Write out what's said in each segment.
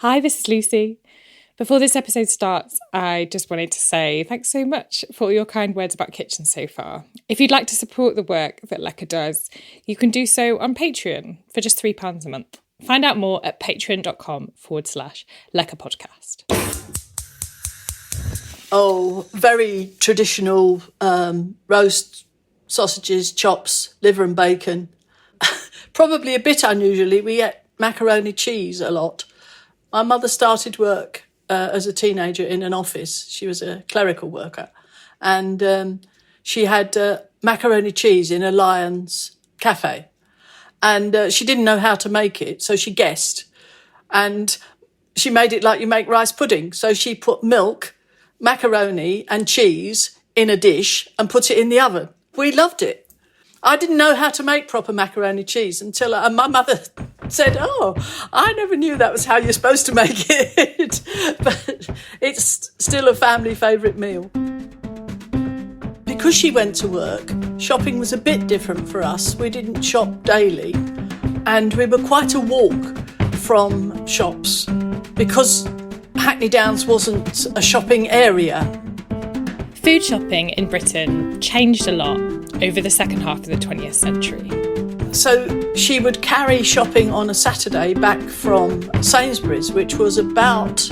Hi, this is Lucy. Before this episode starts, I just wanted to say thanks so much for all your kind words about kitchens so far. If you'd like to support the work that Lecker does, you can do so on Patreon for just £3 a month. Find out more at patreon.com/Lecker podcast. Oh, very traditional roast sausages, chops, liver and bacon. Probably a bit unusually, we ate macaroni cheese a lot. My mother started work as a teenager in an office. She was a clerical worker. And she had macaroni cheese in a Lyons cafe. And she didn't know how to make it, so she guessed. And she made it like you make rice pudding. So she put milk, macaroni and cheese in a dish and put it in the oven. We loved it. I didn't know how to make proper macaroni cheese until my mother said, "Oh, I never knew that was how you're supposed to make it." But it's still a family favourite meal. Because she went to work, shopping was a bit different for us. We didn't shop daily and we were quite a walk from shops because Hackney Downs wasn't a shopping area. Food shopping in Britain changed a lot over the second half of the 20th century. So she would carry shopping on a Saturday back from Sainsbury's, which was about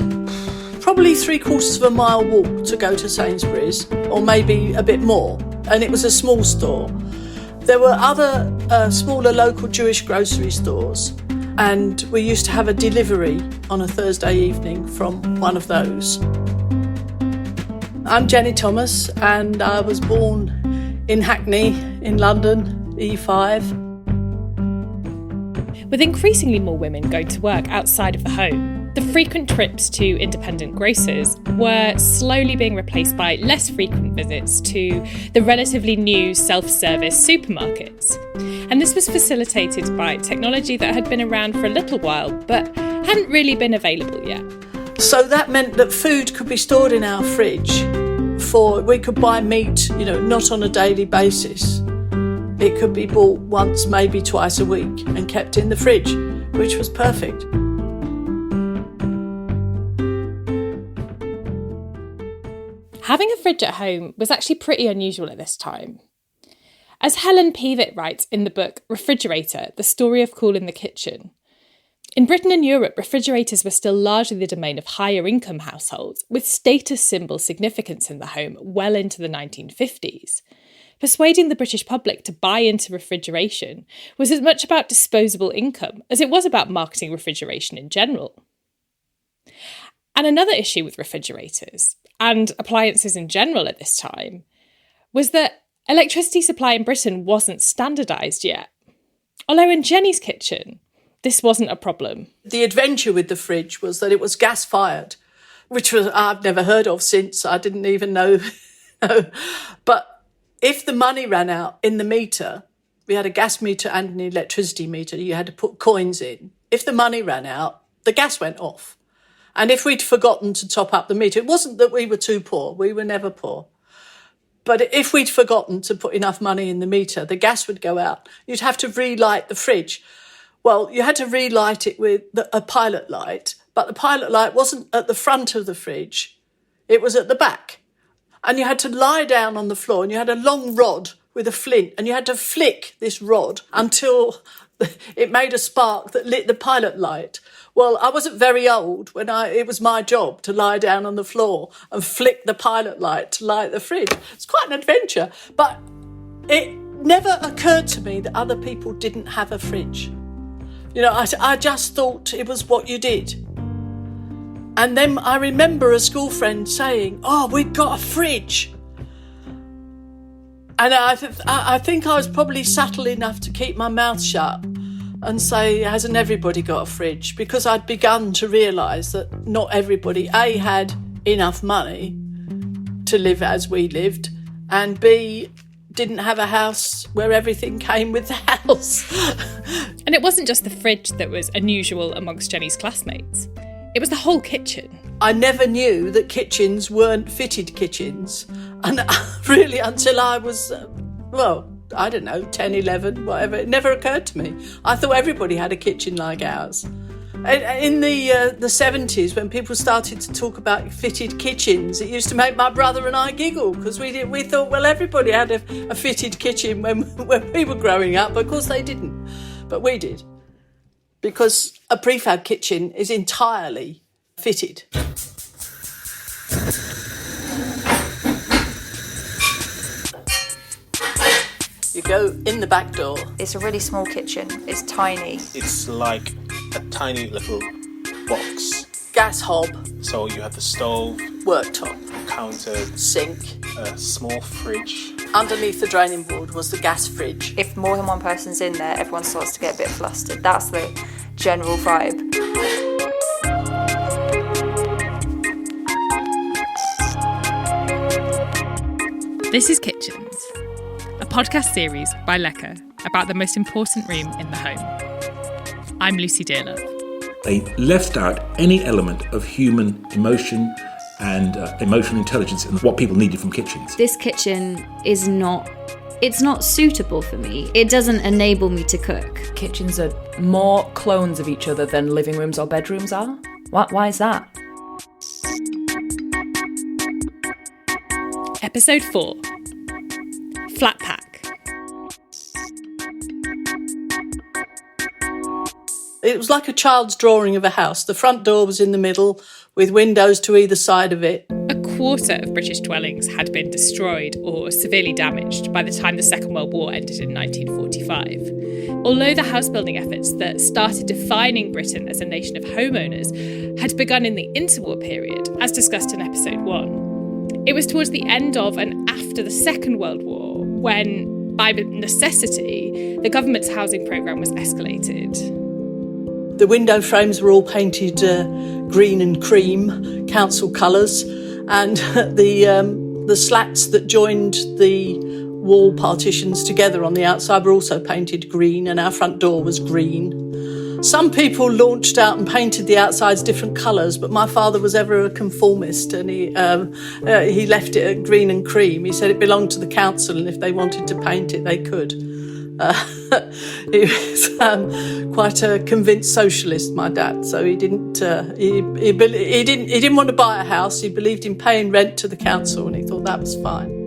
probably 3/4 of a mile walk to go to Sainsbury's, or maybe a bit more. And it was a small store. There were other smaller local Jewish grocery stores, and we used to have a delivery on a Thursday evening from one of those. I'm Jennie Thomas, and I was born in Hackney, in London, E5. With increasingly more women going to work outside of the home, the frequent trips to independent grocers were slowly being replaced by less frequent visits to the relatively new self-service supermarkets. And this was facilitated by technology that had been around for a little while, but hadn't really been available yet. So that meant that food could be stored in our fridge. We could buy meat, not on a daily basis. It could be bought once, maybe twice a week and kept in the fridge, which was perfect. Having a fridge at home was actually pretty unusual at this time. As Helen Peavitt writes in the book Refrigerator, The Story of Cool in the Kitchen, in Britain and Europe, refrigerators were still largely the domain of higher income households, with status symbol significance in the home well into the 1950s. Persuading the British public to buy into refrigeration was as much about disposable income as it was about marketing refrigeration in general. And another issue with refrigerators, and appliances in general at this time, was that electricity supply in Britain wasn't standardised yet. Although in Jennie's kitchen, this wasn't a problem. The adventure with the fridge was that it was gas-fired, which I've never heard of since. I didn't even know. But if the money ran out in the meter, we had a gas meter and an electricity meter, you had to put coins in. If the money ran out, the gas went off. And if we'd forgotten to top up the meter, it wasn't that we were too poor. We were never poor. But if we'd forgotten to put enough money in the meter, the gas would go out. You'd have to relight the fridge. Well, you had to relight it with a pilot light, but the pilot light wasn't at the front of the fridge. It was at the back. And you had to lie down on the floor and you had a long rod with a flint and you had to flick this rod until it made a spark that lit the pilot light. Well, I wasn't very old when it was my job to lie down on the floor and flick the pilot light to light the fridge. It's quite an adventure, but it never occurred to me that other people didn't have a fridge. I just thought it was what you did. And then I remember a school friend saying, "Oh, we've got a fridge." And I think I was probably subtle enough to keep my mouth shut and say, hasn't everybody got a fridge? Because I'd begun to realise that not everybody, A, had enough money to live as we lived, and B, didn't have a house where everything came with the house. And it wasn't just the fridge that was unusual amongst Jennie's classmates. It was the whole kitchen. I never knew that kitchens weren't fitted kitchens. And really until I was, 10, 11, whatever, it never occurred to me. I thought everybody had a kitchen like ours. In the 70s, when people started to talk about fitted kitchens, it used to make my brother and I giggle, because we thought, well, everybody had a fitted kitchen when we were growing up, but of course they didn't. But we did, because a prefab kitchen is entirely fitted. You go in the back door. It's a really small kitchen. It's tiny. It's like a tiny little box. Gas hob. So you have the stove, worktop, counter, sink, a small fridge. Underneath the draining board was the gas fridge. If more than one person's in there, everyone starts to get a bit flustered. That's the general vibe. This is Kitchens, a podcast series by Lecker about the most important room in the home. I'm Lucy Dearlove. They left out any element of human emotion and emotional intelligence and what people needed from kitchens. This kitchen is not suitable for me. It doesn't enable me to cook. Kitchens are more clones of each other than living rooms or bedrooms are. Why is that? Episode 4. Flat Pack. It was like a child's drawing of a house. The front door was in the middle, with windows to either side of it. A quarter of British dwellings had been destroyed or severely damaged by the time the Second World War ended in 1945. Although the house-building efforts that started defining Britain as a nation of homeowners had begun in the interwar period, as discussed in episode 1, it was towards the end of and after the Second World War when, by necessity, the government's housing programme was escalated. The window frames were all painted green and cream, council colours, and the slats that joined the wall partitions together on the outside were also painted green, and our front door was green. Some people launched out and painted the outsides different colours, but my father was ever a conformist, and he left it at green and cream. He said it belonged to the council, and if they wanted to paint it, they could. He was quite a convinced socialist, my dad. So he didn't want to buy a house. He believed in paying rent to the council, and he thought that was fine.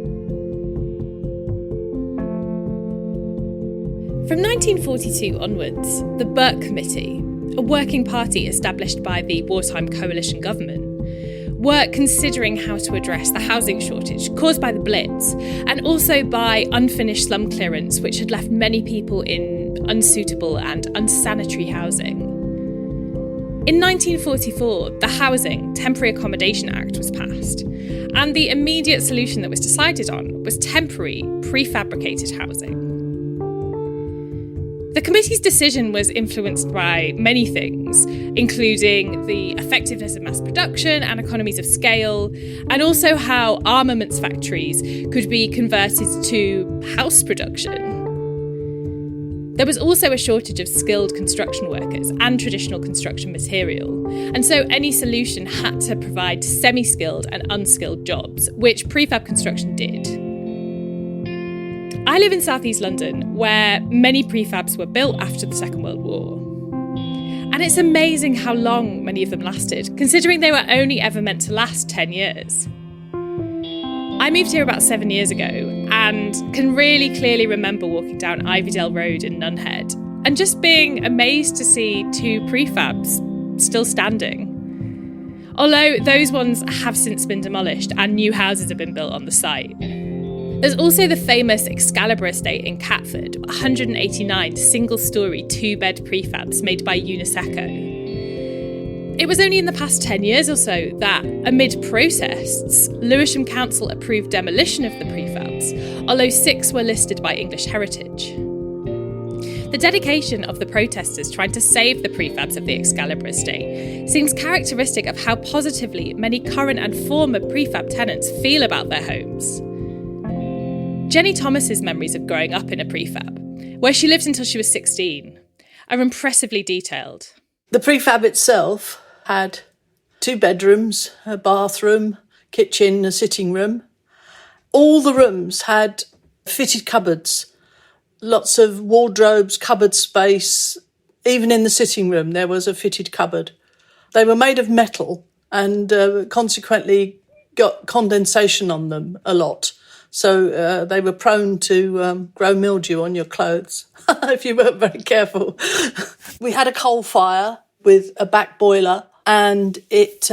From 1942 onwards, the Burke Committee, a working party established by the wartime coalition government, were considering how to address the housing shortage caused by the Blitz and also by unfinished slum clearance, which had left many people in unsuitable and unsanitary housing. In 1944, the Housing Temporary Accommodation Act was passed, and the immediate solution that was decided on was temporary prefabricated housing. The committee's decision was influenced by many things, including the effectiveness of mass production and economies of scale, and also how armaments factories could be converted to house production. There was also a shortage of skilled construction workers and traditional construction material, and so any solution had to provide semi-skilled and unskilled jobs, which prefab construction did. I live in South East London, where many prefabs were built after the Second World War. And it's amazing how long many of them lasted, considering they were only ever meant to last 10 years. I moved here about 7 years ago and can really clearly remember walking down Ivydale Road in Nunhead and just being amazed to see 2 prefabs still standing. Although those ones have since been demolished and new houses have been built on the site. There's also the famous Excalibur estate in Catford, 189 single-storey 2-bed prefabs made by Uniseco. It was only in the past 10 years or so that, amid protests, Lewisham Council approved demolition of the prefabs, although 6 were listed by English Heritage. The dedication of the protesters trying to save the prefabs of the Excalibur estate seems characteristic of how positively many current and former prefab tenants feel about their homes. Jennie Thomas's memories of growing up in a prefab, where she lived until she was 16, are impressively detailed. The prefab itself had 2 bedrooms, a bathroom, kitchen, a sitting room. All the rooms had fitted cupboards, lots of wardrobes, cupboard space. even in the sitting room, there was a fitted cupboard. They were made of metal and consequently got condensation on them a lot. So they were prone to grow mildew on your clothes if you weren't very careful. We had a coal fire with a back boiler, and it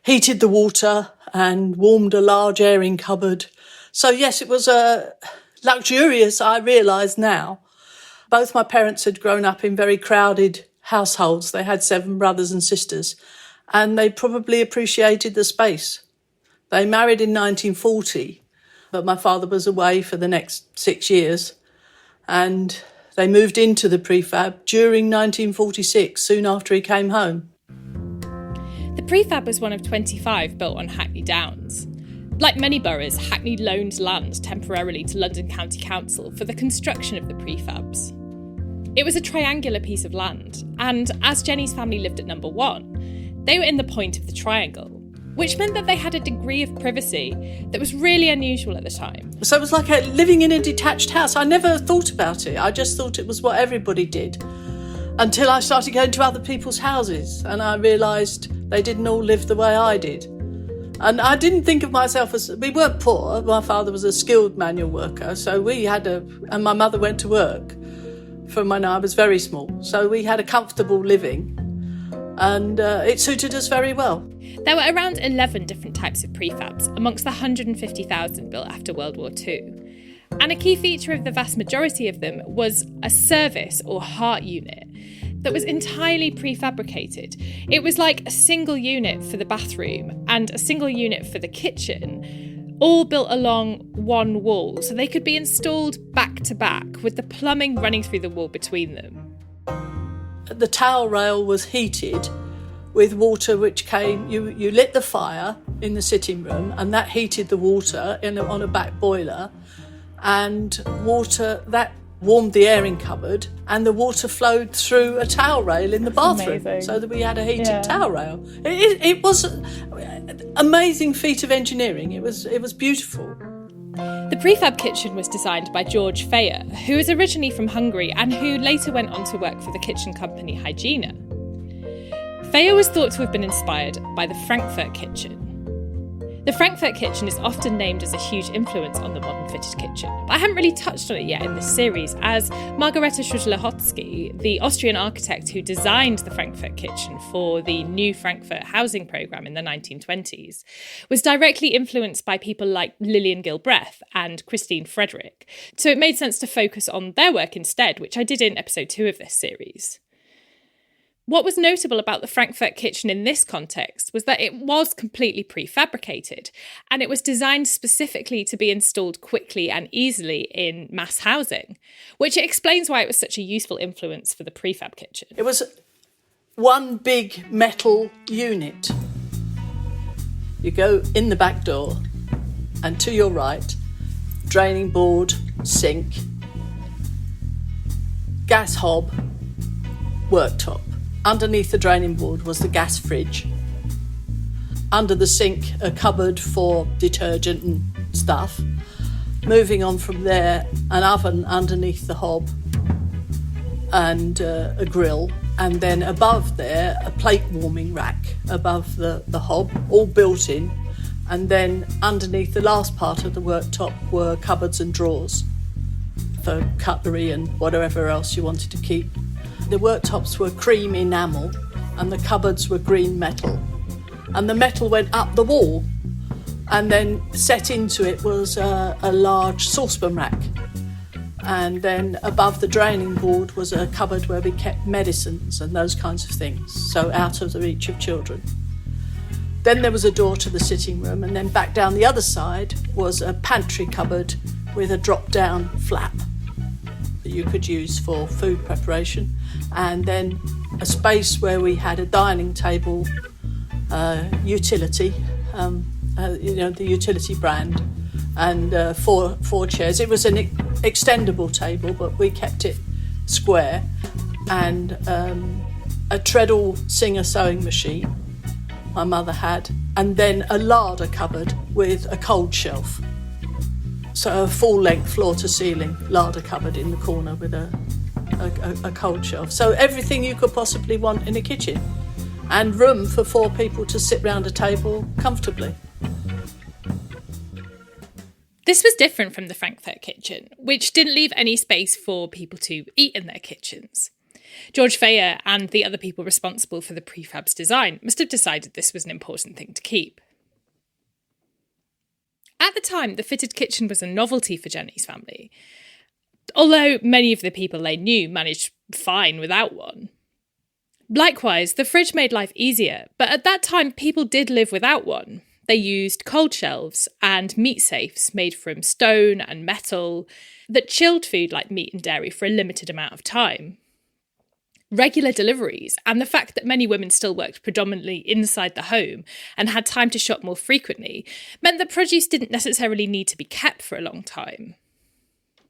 heated the water and warmed a large airing cupboard. So yes, it was luxurious, I realise now. Both my parents had grown up in very crowded households. They had 7 brothers and sisters, and they probably appreciated the space. They married in 1940, but my father was away for the next 6 years, and they moved into the prefab during 1946, soon after he came home. The prefab was one of 25 built on Hackney Downs. Like many boroughs, Hackney loaned land temporarily to London County Council for the construction of the prefabs. It was a triangular piece of land, and as Jennie's family lived at number 1, they were in the point of the triangle, which meant that they had a degree of privacy that was really unusual at the time. So it was like living in a detached house. I never thought about it. I just thought it was what everybody did, until I started going to other people's houses and I realised they didn't all live the way I did. And I didn't think of myself as... We weren't poor. My father was a skilled manual worker, so we had and my mother went to work from when I was very small. So we had a comfortable living, and it suited us very well. There were around 11 different types of prefabs, amongst the 150,000 built after World War II. And a key feature of the vast majority of them was a service or heart unit that was entirely prefabricated. It was like a single unit for the bathroom and a single unit for the kitchen, all built along one wall, so they could be installed back to back with the plumbing running through the wall between them. The towel rail was heated with water which came... You lit the fire in the sitting room, and that heated the water on a back boiler, and water that warmed the airing cupboard, and the water flowed through a towel rail in the bathroom. Amazing. So that we had a heated towel rail. It was an amazing feat of engineering. It was beautiful. The prefab kitchen was designed by George Feyer, who was originally from Hungary and who later went on to work for the kitchen company Hygiena. Feyer was thought to have been inspired by the Frankfurt kitchen. The Frankfurt kitchen is often named as a huge influence on the modern fitted kitchen, but I haven't really touched on it yet in this series, as Margareta Schudler-Hotzky, the Austrian architect who designed the Frankfurt kitchen for the new Frankfurt housing programme in the 1920s, was directly influenced by people like Lillian Gilbreth and Christine Frederick, so it made sense to focus on their work instead, which I did in episode 2 of this series. What was notable about the Frankfurt kitchen in this context was that it was completely prefabricated, and it was designed specifically to be installed quickly and easily in mass housing, which explains why it was such a useful influence for the prefab kitchen. It was one big metal unit. You go in the back door, and to your right, draining board, sink, gas hob, worktop. Underneath the draining board was the gas fridge. Under the sink, a cupboard for detergent and stuff. Moving on from there, an oven underneath the hob and a grill. And then above there, a plate warming rack above the hob, all built in. And then underneath the last part of the worktop were cupboards and drawers for cutlery and whatever else you wanted to keep. The worktops were cream enamel and the cupboards were green metal. And the metal went up the wall, and then set into it was a large saucepan rack. And then above the draining board was a cupboard where we kept medicines and those kinds of things, so out of the reach of children. Then there was a door to the sitting room, and then back down the other side was a pantry cupboard with a drop-down flap that you could use for food preparation. And then a space where we had a dining table, utility, the utility brand, and four chairs. It was an extendable table, but we kept it square, and a treadle Singer sewing machine my mother had, and then a larder cupboard with a cold shelf. So a full-length floor-to-ceiling larder cupboard in the corner with a a culture. So everything you could possibly want in a kitchen, and room for 4 people to sit round a table comfortably. This was different from the Frankfurt kitchen, which didn't leave any space for people to eat in their kitchens. George Feyer and the other people responsible for the Prefabs design must have decided this was an important thing to keep. At the time, the fitted kitchen was a novelty for Jennie's family, although many of the people they knew managed fine without one. Likewise, the fridge made life easier, but at that time people did live without one. They used cold shelves and meat safes made from stone and metal that chilled food like meat and dairy for a limited amount of time. Regular deliveries and the fact that many women still worked predominantly inside the home and had time to shop more frequently meant that produce didn't necessarily need to be kept for a long time.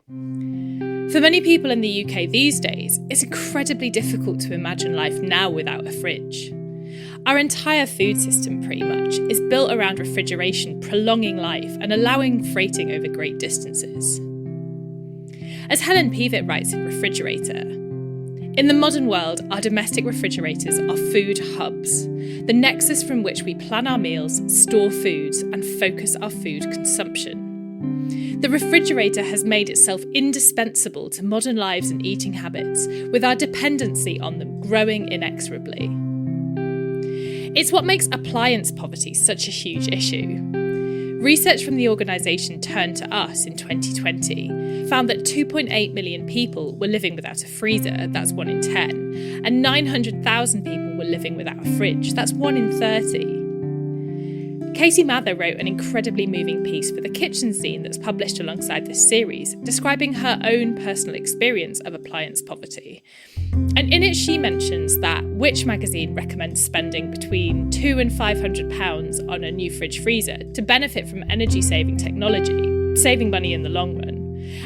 For many people in the UK these days, it's incredibly difficult to imagine life now without a fridge. Our entire food system, pretty much, is built around refrigeration, prolonging life and allowing freighting over great distances. As Helen Peavitt writes in Refrigerator, in the modern world, our domestic refrigerators are food hubs, the nexus from which we plan our meals, store foods, and focus our food consumption. The refrigerator has made itself indispensable to modern lives and eating habits, with our dependency on them growing inexorably. It's what makes appliance poverty such a huge issue. Research from the organisation Turn to Us in 2020 found that 2.8 million people were living without a freezer, that's 1 in 10, and 900,000 people were living without a fridge, that's 1 in 30. Katie Mather wrote an incredibly moving piece for the Kitchen Scene that's published alongside this series, describing her own personal experience of appliance poverty. And in it she mentions that Which magazine recommends spending between £200 and £500 on a new fridge freezer to benefit from energy-saving technology, saving money in the long run.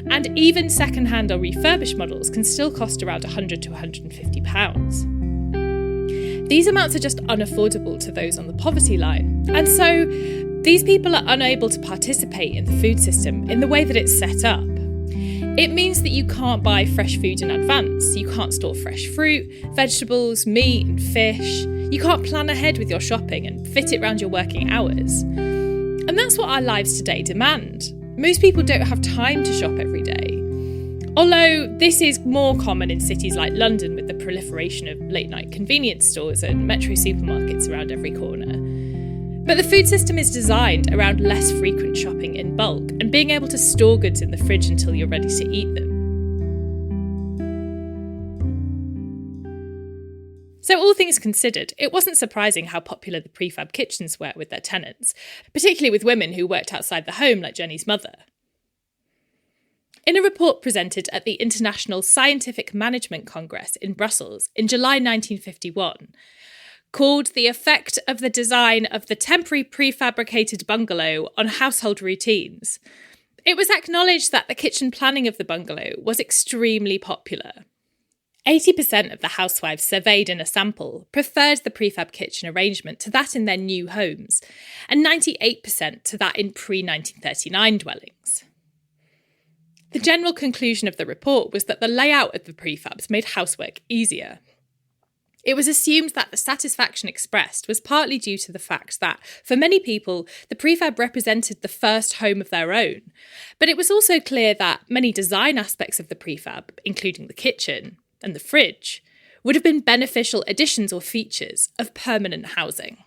And even second-hand or refurbished models can still cost around £100 to £150. These amounts are just unaffordable to those on the poverty line. And so these people are unable to participate in the food system in the way that it's set up. It means that you can't buy fresh food in advance, you can't store fresh fruit, vegetables, meat and fish. You can't plan ahead with your shopping and fit it around your working hours. And that's what our lives today demand. Most people don't have time to shop every day. Although this is more common in cities like London with the proliferation of late-night convenience stores and metro supermarkets around every corner. But the food system is designed around less frequent shopping in bulk and being able to store goods in the fridge until you're ready to eat them. So all things considered, it wasn't surprising how popular the prefab kitchens were with their tenants, particularly with women who worked outside the home like Jennie's mother. In a report presented at the International Scientific Management Congress in Brussels in July 1951, called The Effect of the Design of the Temporary Prefabricated Bungalow on Household Routines, it was acknowledged that the kitchen planning of the bungalow was extremely popular. 80% of the housewives surveyed in a sample preferred the prefab kitchen arrangement to that in their new homes, and 98% to that in pre-1939 dwellings. The general conclusion of the report was that the layout of the prefabs made housework easier. It was assumed that the satisfaction expressed was partly due to the fact that, for many people, the prefab represented the first home of their own. But it was also clear that many design aspects of the prefab, including the kitchen and the fridge, would have been beneficial additions or features of permanent housing.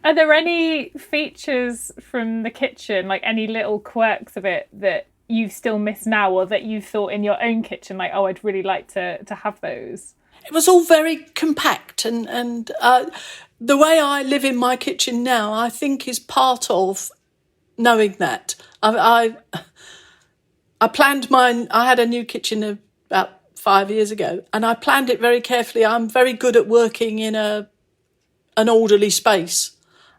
Are there any features from the kitchen, like any little quirks of it that you still miss now, or that you thought in your own kitchen, like, oh, I'd really like to have those? It was all very compact, and the way I live in my kitchen now, I think, is part of knowing that. I planned mine. I had a new kitchen about 5 years ago, and I planned it very carefully. I'm very good at working in an orderly space,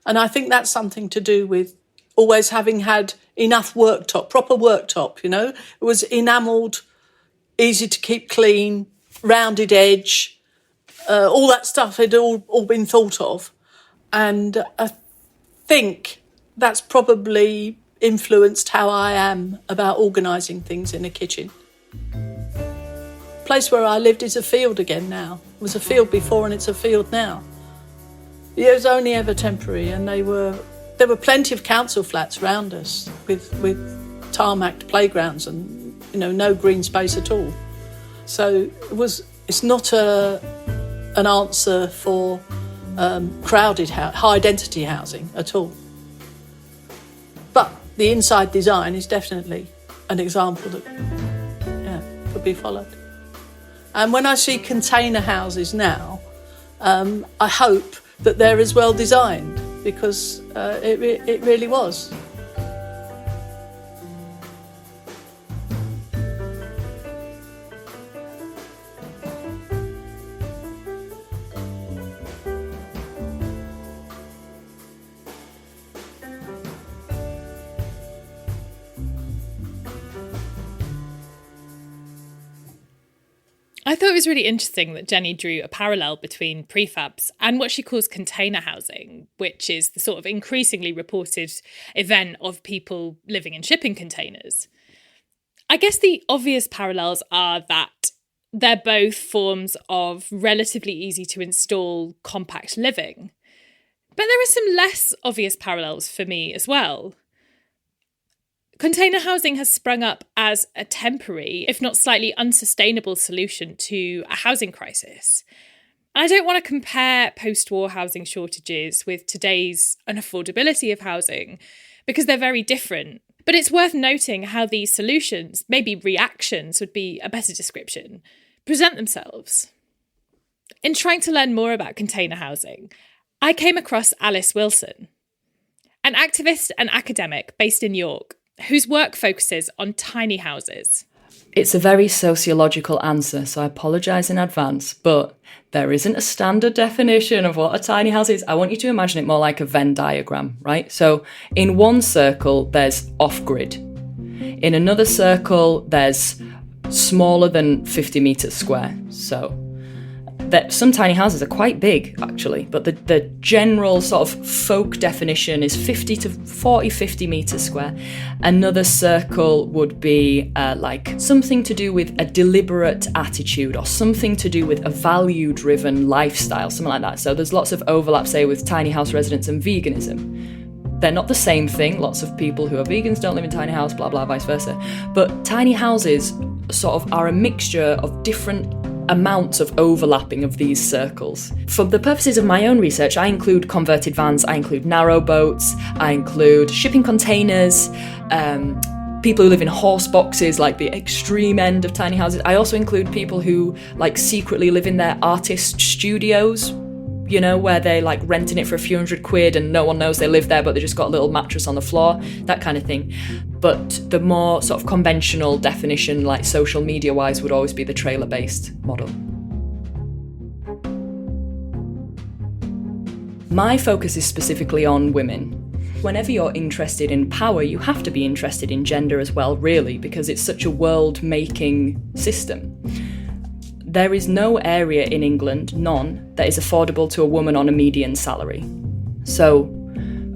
and I think that's something to do with always having had enough worktop, proper worktop, you know. It was enamelled, easy to keep clean, rounded edge, all that stuff had all been thought of. And I think that's probably influenced how I am about organising things in a kitchen. place where I lived is a field again now. It was a field before and it's a field now. It was only ever temporary, and there were plenty of council flats around us with tarmacked playgrounds and no green space at all. So it's not an answer for crowded high density housing at all. But the inside design is definitely an example that could be followed. And when I see container houses now, I hope that they're as well designed, because it really was. I thought it was really interesting that Jennie drew a parallel between prefabs and what she calls container housing, which is the sort of increasingly reported event of people living in shipping containers. I guess the obvious parallels are that they're both forms of relatively easy to install compact living. But there are some less obvious parallels for me as well. Container housing has sprung up as a temporary, if not slightly unsustainable solution to a housing crisis. And I don't want to compare post-war housing shortages with today's unaffordability of housing, because they're very different. But it's worth noting how these solutions, maybe reactions would be a better description, present themselves. In trying to learn more about container housing, I came across Alice Wilson, an activist and academic based in York, whose work focuses on tiny houses. It's a very sociological answer, so I apologise in advance, but there isn't a standard definition of what a tiny house is. I want you to imagine it more like a Venn diagram, right? So in one circle, there's off-grid. In another circle, there's smaller than 50 metres square. So that some tiny houses are quite big, actually, but the general sort of folk definition is 50 metres square. Another circle would be like something to do with a deliberate attitude or something to do with a value-driven lifestyle, something like that. So there's lots of overlap, say, with tiny house residents and veganism. They're not the same thing. Lots of people who are vegans don't live in tiny house, blah, blah, vice versa. But tiny houses sort of are a mixture of different amounts of overlapping of these circles. For the purposes of my own research, I include converted vans, I include narrow boats, I include shipping containers, people who live in horse boxes, like the extreme end of tiny houses. I also include people who secretly live in their artist studios, where they renting it for a few £100 and no one knows they live there, but they just got a little mattress on the floor, that kind of thing. But the more sort of conventional definition, like social media wise, would always be the trailer-based model. My focus is specifically on women. Whenever you're interested in power, you have to be interested in gender as well, really, because it's such a world-making system. There is no area in England, none, that is affordable to a woman on a median salary. So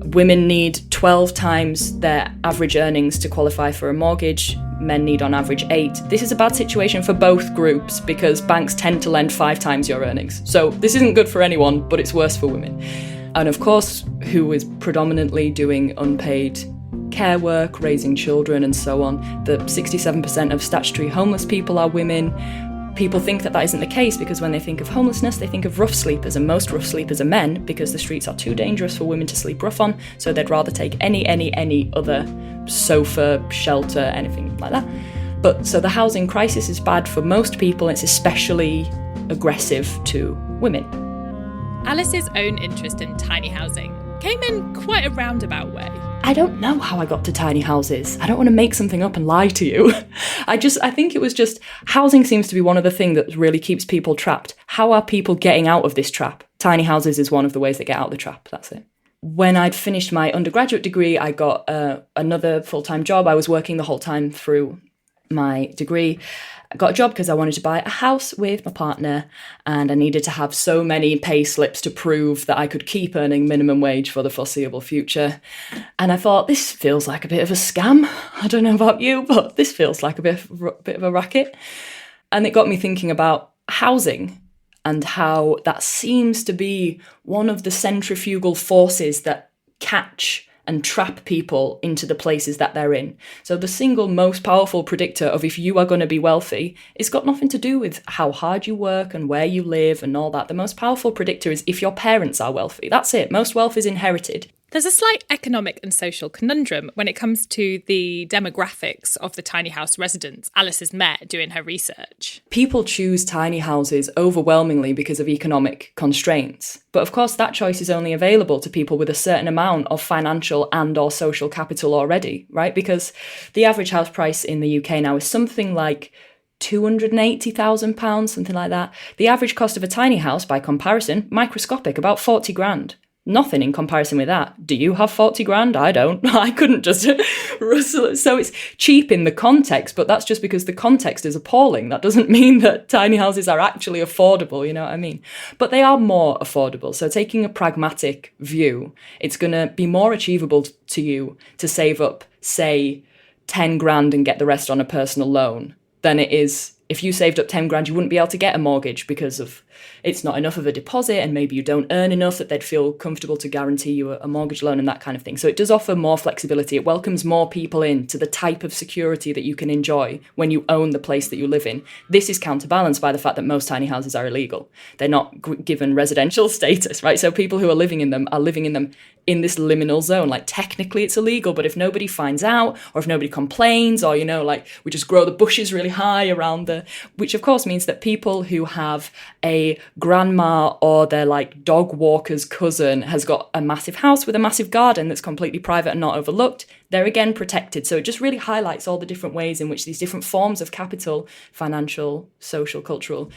women need 12 times their average earnings to qualify for a mortgage. Men need on average 8. This is a bad situation for both groups because banks tend to lend 5 times your earnings. So this isn't good for anyone, but it's worse for women. And of course, who is predominantly doing unpaid care work, raising children and so on. The 67% of statutory homeless people are women. People think that isn't the case because when they think of homelessness, they think of rough sleepers, and most rough sleepers are men because the streets are too dangerous for women to sleep rough on, so they'd rather take any other sofa, shelter, anything like that. But so the housing crisis is bad for most people, it's especially aggressive to women. Alice's own interest in tiny housing came in quite a roundabout way. I don't know how I got to tiny houses. I don't want to make something up and lie to you. I think it was just, housing seems to be one of the things that really keeps people trapped. How are people getting out of this trap? Tiny houses is one of the ways that get out of the trap, that's it. When I'd finished my undergraduate degree, I got another full-time job. I was working the whole time through my degree. I got a job because I wanted to buy a house with my partner and I needed to have so many pay slips to prove that I could keep earning minimum wage for the foreseeable future. And I thought, this feels like a bit of a scam. I don't know about you, but this feels like a bit of a racket. And it got me thinking about housing and how that seems to be one of the centrifugal forces that catch and trap people into the places that they're in. So the single most powerful predictor of if you are going to be wealthy, it's got nothing to do with how hard you work and where you live and all that. The most powerful predictor is if your parents are wealthy. That's it. Most wealth is inherited. There's a slight economic and social conundrum when it comes to the demographics of the tiny house residents Alice has met doing her research. People choose tiny houses overwhelmingly because of economic constraints. But of course, that choice is only available to people with a certain amount of financial and or social capital already, right? Because the average house price in the UK now is something like £280,000, something like that. The average cost of a tiny house, by comparison, microscopic, about 40 grand. Nothing in comparison with that. Do you have 40 grand? I don't. I couldn't just rustle it. So it's cheap in the context, but that's just because the context is appalling. That doesn't mean that tiny houses are actually affordable, you know what I mean? But they are more affordable. So taking a pragmatic view, it's going to be more achievable to you to save up, say, 10 grand and get the rest on a personal loan than it is if you saved up 10 grand, you wouldn't be able to get a mortgage because of it's not enough of a deposit and maybe you don't earn enough that they'd feel comfortable to guarantee you a mortgage loan and that kind of thing. So it does offer more flexibility. It welcomes more people into the type of security that you can enjoy when you own the place that you live in. This is counterbalanced by the fact that most tiny houses are illegal. They're not given residential status, right? So people who are living in them in this liminal zone. Like technically it's illegal, but if nobody finds out or if nobody complains or, you know, like we just grow the bushes really high around which of course means that people who have a grandma or their like dog walker's cousin has got a massive house with a massive garden that's completely private and not overlooked, they're again protected. So it just really highlights all the different ways in which these different forms of capital, financial, social, cultural,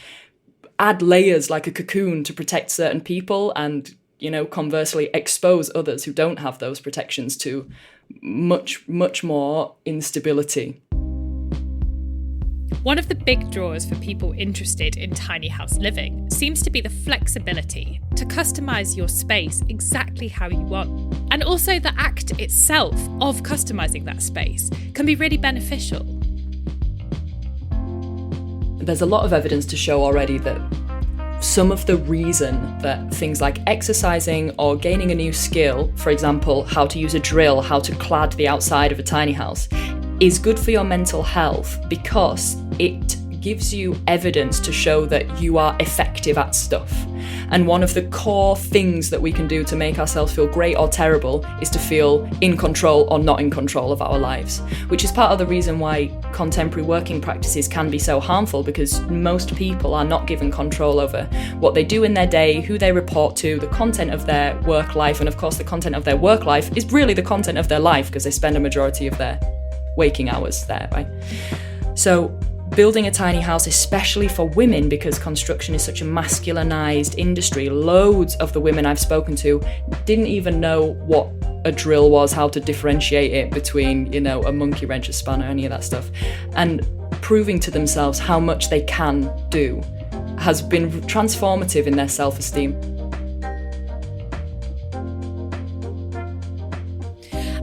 add layers like a cocoon to protect certain people and, you know, conversely expose others who don't have those protections to much, much more instability. One of the big draws for people interested in tiny house living seems to be the flexibility to customise your space exactly how you want. And also the act itself of customising that space can be really beneficial. There's a lot of evidence to show already that some of the reason that things like exercising or gaining a new skill, for example, how to use a drill, how to clad the outside of a tiny house, is good for your mental health because it gives you evidence to show that you are effective at stuff. And one of the core things that we can do to make ourselves feel great or terrible is to feel in control or not in control of our lives, which is part of the reason why contemporary working practices can be so harmful, because most people are not given control over what they do in their day, who they report to, the content of their work life, and of course the content of their work life is really the content of their life because they spend a majority of their waking hours there, right? So building a tiny house, especially for women, because construction is such a masculinized industry, loads of the women I've spoken to didn't even know what a drill was, how to differentiate it between, you know, a monkey wrench, a spanner, any of that stuff. And proving to themselves how much they can do has been transformative in their self-esteem.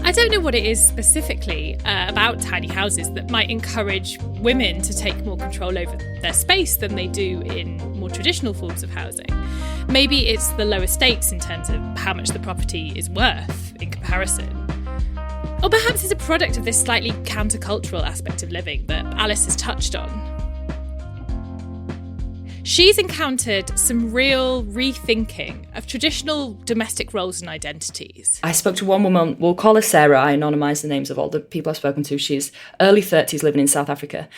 I don't know what it is specifically about tiny houses that might encourage women to take more control over their space than they do in more traditional forms of housing. Maybe it's the lower stakes in terms of how much the property is worth in comparison. Or perhaps it's a product of this slightly countercultural aspect of living that Alice has touched on. She's encountered some real rethinking of traditional domestic roles and identities. I spoke to one woman, we'll call her Sarah, I anonymised the names of all the people I've spoken to. She's early 30s living in South Africa.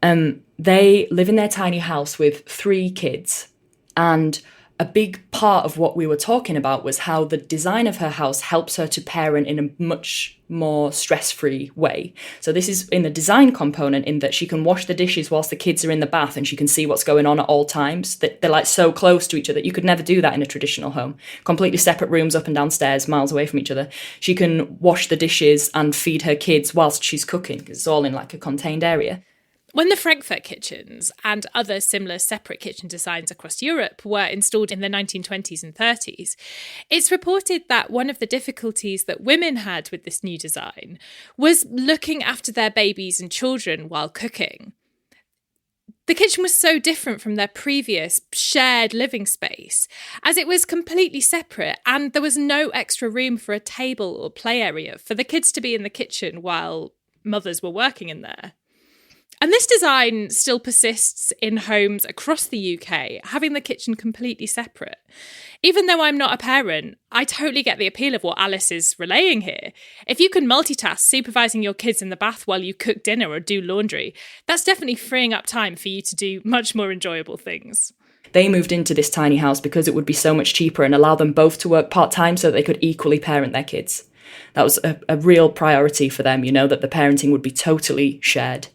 They live in their tiny house with 3 kids. And a big part of what we were talking about was how the design of her house helps her to parent in a much more stress-free way. So this is in the design component in that she can wash the dishes whilst the kids are in the bath and she can see what's going on at all times. That they're like so close to each other. You could never do that in a traditional home. Completely separate rooms up and downstairs, miles away from each other. She can wash the dishes and feed her kids whilst she's cooking because it's all in like a contained area. When the Frankfurt kitchens and other similar separate kitchen designs across Europe were installed in the 1920s and 30s, it's reported that one of the difficulties that women had with this new design was looking after their babies and children while cooking. The kitchen was so different from their previous shared living space, as it was completely separate and there was no extra room for a table or play area for the kids to be in the kitchen while mothers were working in there. And this design still persists in homes across the UK, having the kitchen completely separate. Even though I'm not a parent, I totally get the appeal of what Alice is relaying here. If you can multitask supervising your kids in the bath while you cook dinner or do laundry, that's definitely freeing up time for you to do much more enjoyable things. They moved into this tiny house because it would be so much cheaper and allow them both to work part-time so that they could equally parent their kids. That was a real priority for them, that the parenting would be totally shared.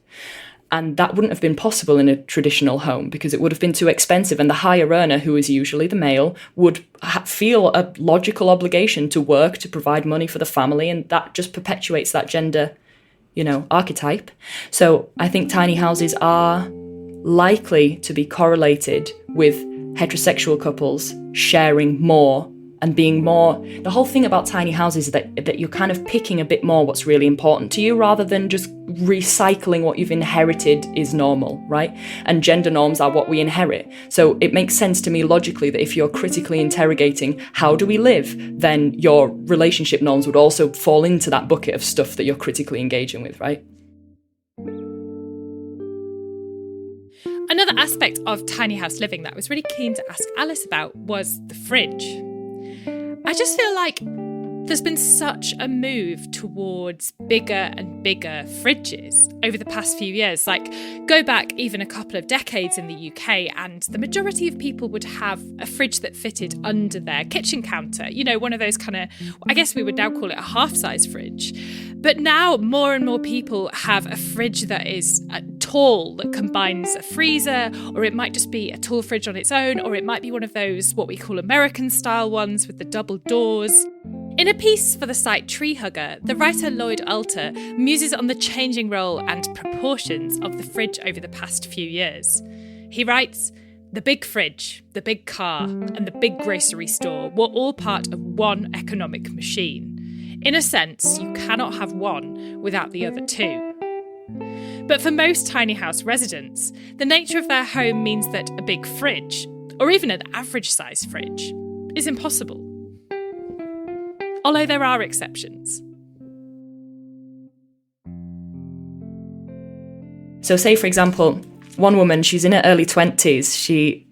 And that wouldn't have been possible in a traditional home because it would have been too expensive. And the higher earner, who is usually the male, would feel a logical obligation to work to provide money for the family. And that just perpetuates that gender, archetype. So I think tiny houses are likely to be correlated with heterosexual couples sharing more and being more. The whole thing about tiny houses is that you're kind of picking a bit more what's really important to you rather than just recycling what you've inherited is normal, right? And gender norms are what we inherit. So it makes sense to me logically that if you're critically interrogating how do we live, then your relationship norms would also fall into that bucket of stuff that you're critically engaging with, right? Another aspect of tiny house living that I was really keen to ask Alice about was the fridge. I just feel like there's been such a move towards bigger and bigger fridges over the past few years. Like, go back even a couple of decades in the UK and the majority of people would have a fridge that fitted under their kitchen counter. One of those kind of, I guess we would now call it a half-size fridge. But now more and more people have a fridge that is tall, that combines a freezer, or it might just be a tall fridge on its own, or it might be one of those what we call American-style ones with the double doors. In a piece for the site Tree Hugger, the writer Lloyd Alter muses on the changing role and proportions of the fridge over the past few years. He writes, "The big fridge, the big car, and the big grocery store were all part of one economic machine. In a sense, you cannot have one without the other two." But for most tiny house residents, the nature of their home means that a big fridge, or even an average-sized fridge, is impossible. Although there are exceptions. So say, for example, one woman, she's in her early 20s. She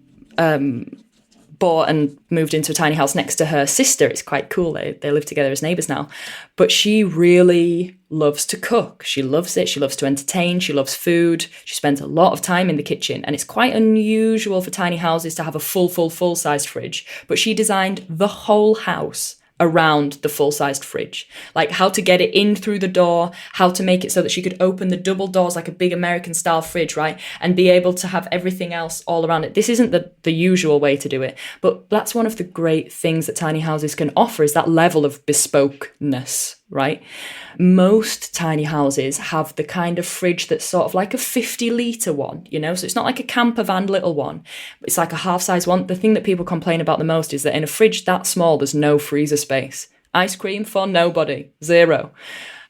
bought and moved into a tiny house next to her sister. It's quite cool. They live together as neighbours now. But she really loves to cook. She loves it. She loves to entertain. She loves food. She spends a lot of time in the kitchen. And it's quite unusual for tiny houses to have a full-sized fridge. But she designed the whole house around the full-sized fridge, like how to get it in through the door, how to make it so that she could open the double doors like a big American-style fridge, right, and be able to have everything else all around it. This isn't the usual way to do it, but that's one of the great things that tiny houses can offer is that level of bespokeness, right? Most tiny houses have the kind of fridge that's sort of like a 50-litre one, so it's not like a camper van little one. It's like a half-size one. The thing that people complain about the most is that in a fridge that small, there's no freezer space. Ice cream for nobody, zero.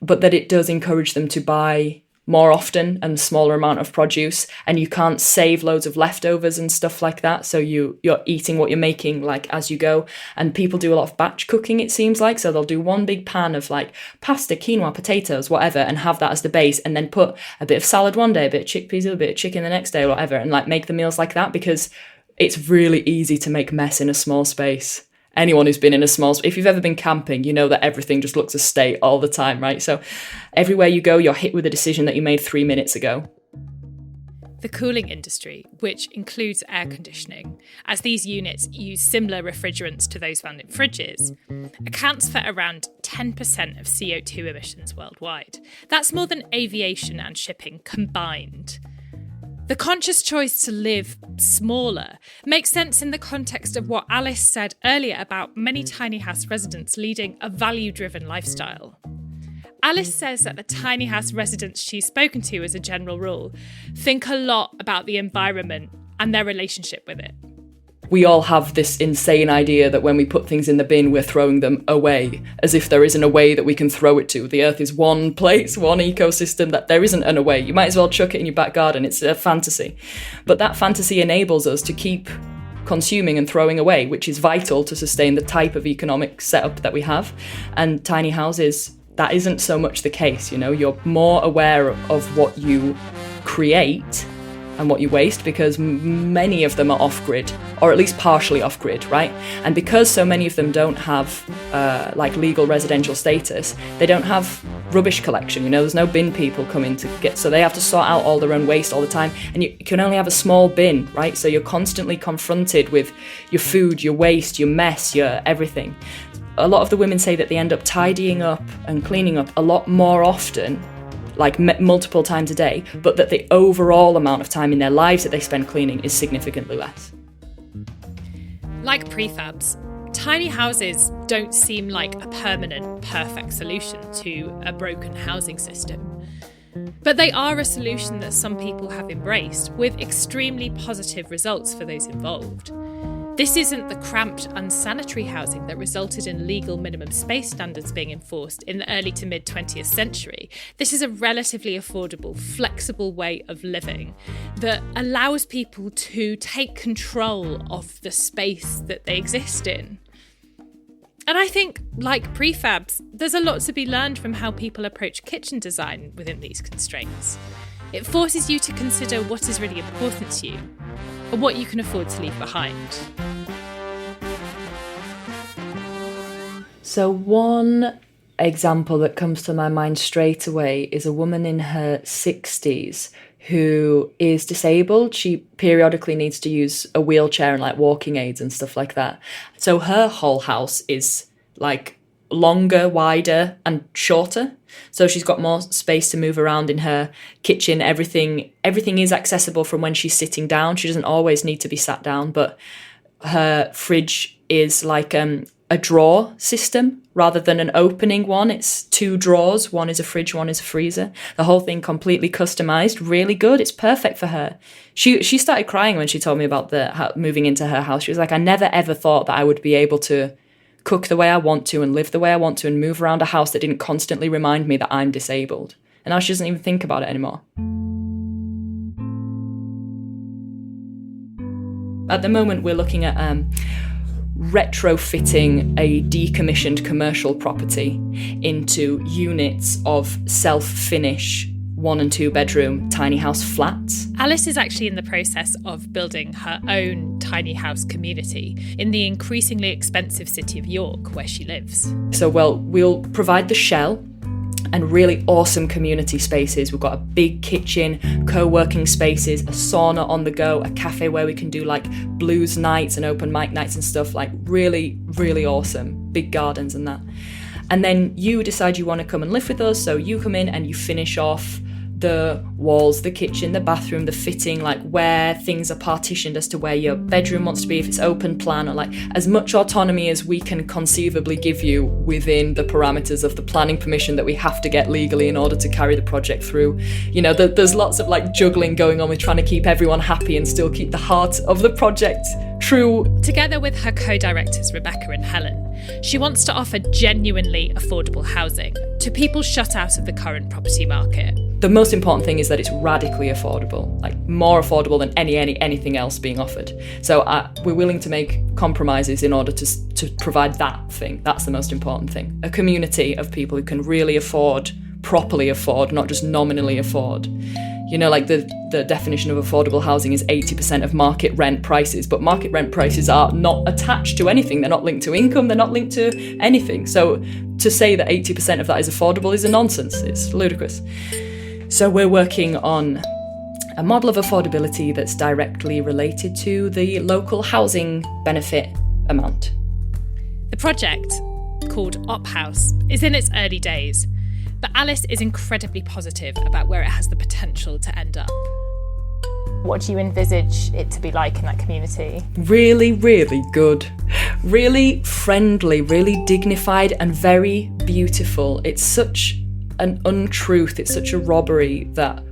But that it does encourage them to buy more often and smaller amount of produce, and you can't save loads of leftovers and stuff like that, so you're eating what you're making like as you go. And people do a lot of batch cooking, it seems like, so they'll do one big pan of like pasta, quinoa, potatoes, whatever, and have that as the base, and then put a bit of salad one day, a bit of chickpeas, a bit of chicken the next day or whatever, and like make the meals like that, because it's really easy to make mess in a small space. Anyone who's been in a small space, if you've ever been camping, you know that everything just looks a state all the time, right? So everywhere you go, you're hit with a decision that you made 3 minutes ago. The cooling industry, which includes air conditioning, as these units use similar refrigerants to those found in fridges, accounts for around 10% of CO2 emissions worldwide. That's more than aviation and shipping combined. The conscious choice to live smaller makes sense in the context of what Alice said earlier about many tiny house residents leading a value-driven lifestyle. Alice says that the tiny house residents she's spoken to, as a general rule, think a lot about the environment and their relationship with it. we all have this insane idea that when we put things in the bin, we're throwing them away, as if there isn't a way that we can throw it to. The earth is one place, one ecosystem, that there isn't an away. You might as well chuck it in your back garden. It's a fantasy. But that fantasy enables us to keep consuming and throwing away, which is vital to sustain the type of economic setup that we have. And tiny houses, that isn't so much the case. You're more aware of what you create and what you waste, because many of them are off-grid, or at least partially off-grid, right? And because so many of them don't have legal residential status, they don't have rubbish collection. There's no bin people coming to get, so they have to sort out all their own waste all the time, and you can only have a small bin, right? So you're constantly confronted with your food, your waste, your mess, your everything. A lot of the women say that they end up tidying up and cleaning up a lot more often, like multiple times a day, but that the overall amount of time in their lives that they spend cleaning is significantly less. Like prefabs, tiny houses don't seem like a permanent, perfect solution to a broken housing system. But they are a solution that some people have embraced, with extremely positive results for those involved. This isn't the cramped, unsanitary housing that resulted in legal minimum space standards being enforced in the early to mid-20th century. This is a relatively affordable, flexible way of living that allows people to take control of the space that they exist in. And I think, like prefabs, there's a lot to be learned from how people approach kitchen design within these constraints. It forces you to consider what is really important to you, and what you can afford to leave behind. So one example that comes to my mind straight away is a woman in her 60s who is disabled. She periodically needs to use a wheelchair and walking aids and stuff like that. So her whole house is longer, wider and shorter. So she's got more space to move around in her kitchen. Everything is accessible from when she's sitting down. She doesn't always need to be sat down, but her fridge is a drawer system rather than an opening one. It's 2 drawers. One is a fridge, one is a freezer. The whole thing completely customized, really good. It's perfect for her. She started crying when she told me about moving into her house. She was like, I never ever thought that I would be able to cook the way I want to and live the way I want to and move around a house that didn't constantly remind me that I'm disabled. And now she doesn't even think about it anymore. At the moment, we're looking at retrofitting a decommissioned commercial property into units of self-finish 1 and 2 bedroom tiny house flats. Alice is actually in the process of building her own tiny house community in the increasingly expensive city of York, where she lives. So, we'll provide the shell and really awesome community spaces. We've got a big kitchen, co-working spaces, a sauna on the go, a cafe where we can do blues nights and open mic nights and stuff, really, really awesome. Big gardens and that. And then you decide you want to come and live with us, so you come in and you finish off the walls, the kitchen, the bathroom, the fitting, where things are partitioned as to where your bedroom wants to be, if it's open plan, or as much autonomy as we can conceivably give you within the parameters of the planning permission that we have to get legally in order to carry the project through. There's lots of juggling going on with trying to keep everyone happy and still keep the heart of the project true. Together with her co-directors Rebecca and Helen, she wants to offer genuinely affordable housing to people shut out of the current property market. The most important thing is that it's radically affordable, more affordable than anything else being offered. So we're willing to make compromises in order to provide that thing. That's the most important thing. A community of people who can really afford, properly afford, not just nominally afford. The definition of affordable housing is 80% of market rent prices, but market rent prices are not attached to anything. They're not linked to income, they're not linked to anything. So to say that 80% of that is affordable is a nonsense. It's ludicrous. So we're working on a model of affordability that's directly related to the local housing benefit amount. The project, called Op House, is in its early days, but Alice is incredibly positive about where it has the potential to end up. What do you envisage it to be like in that community? Really, really good. Really friendly, really dignified and very beautiful. It's such an untruth, it's such a robbery that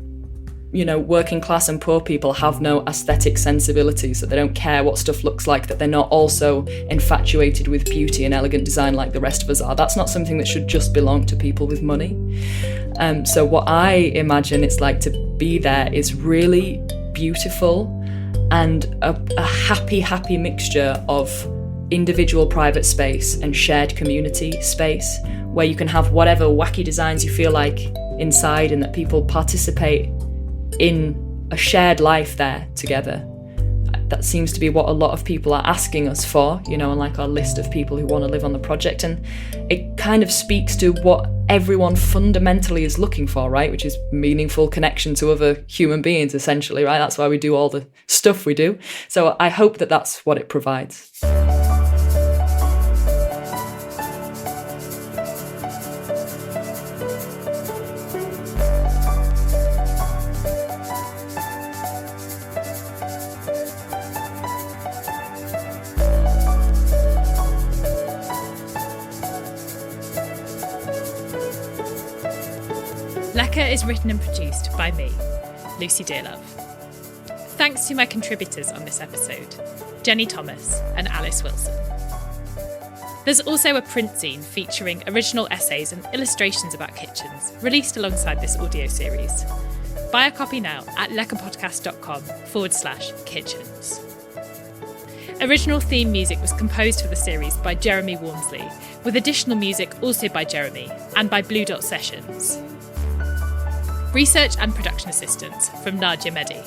working class and poor people have no aesthetic sensibilities, that they don't care what stuff looks like, that they're not also infatuated with beauty and elegant design like the rest of us are. That's not something that should just belong to people with money. So what I imagine it's like to be there is really beautiful and a happy mixture of individual private space and shared community space, where you can have whatever wacky designs you feel like inside, and that people participate in a shared life there together. That seems to be what a lot of people are asking us for, on like our list of people who want to live on the project. And it kind of speaks to what everyone fundamentally is looking for, right? Which is meaningful connection to other human beings, essentially, right? That's why we do all the stuff we do. So I hope that that's what it provides. Lecker is written and produced by me, Lucy Dearlove. Thanks to my contributors on this episode, Jennie Thomas and Alice Wilson. There's also a print zine featuring original essays and illustrations about kitchens, released alongside this audio series. Buy a copy now at leckerpodcast.com/kitchens. Original theme music was composed for the series by Jeremy Walmsley, with additional music also by Jeremy and by Blue Dot Sessions. Research and production assistance from Nadia Mehdi.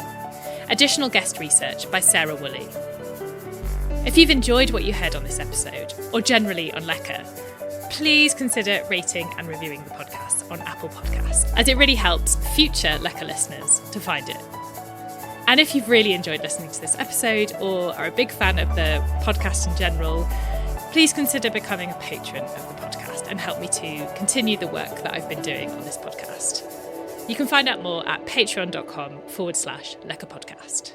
Additional guest research by Sarah Woolley. If you've enjoyed what you heard on this episode, or generally on Lecker, please consider rating and reviewing the podcast on Apple Podcasts, as it really helps future Lecker listeners to find it. And if you've really enjoyed listening to this episode, or are a big fan of the podcast in general, please consider becoming a patron of the podcast and help me to continue the work that I've been doing on this podcast. You can find out more at patreon.com/Lecker Podcast.